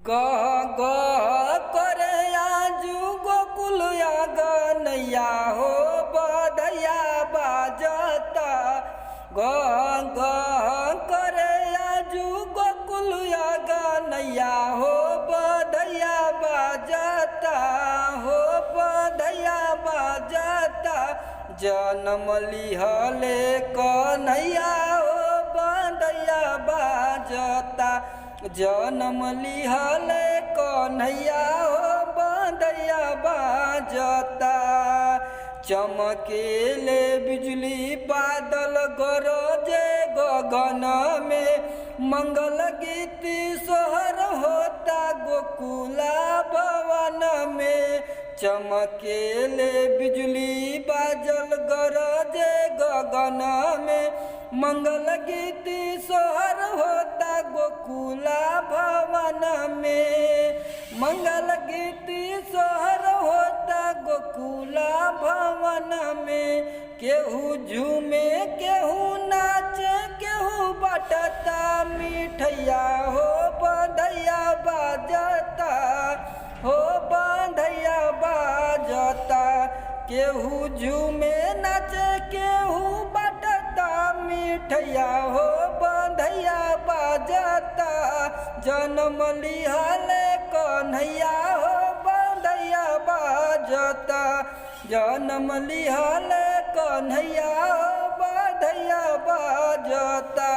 गह गह करे आजू गोकुलिया गनैया हो बधैया बाजता। गह गह करे आजू गोकुलिया गनैया हो बधैया बाजता हो बधैया बाजता। जनम लिहले कन्हैया हो बधैया बाजता। जनम लिहले कन्हैया हो बधैया बाजता। चमकेले बिजली बादल गरजे गगन में मंगल गीत सोहर होता गोकुला भवन में। चमकेले बिजली बादल गरजे गगन में मंगल गीत सोहर होता गोकुला भवन में। मंगल गीत सोहर होता गोकुला भवन में। केहू झूमे केहू नाचे केहू बटता मिठैया हो बधैया बाजता हो बधैया बाजता। केहू झूमे नाचे केहू बटता मिठैया हो बधैया बाजता। जनम लिहले कन्हैया हो बधैया बाजता। जनम लिहले कन्हैया हो बधैया बाजता।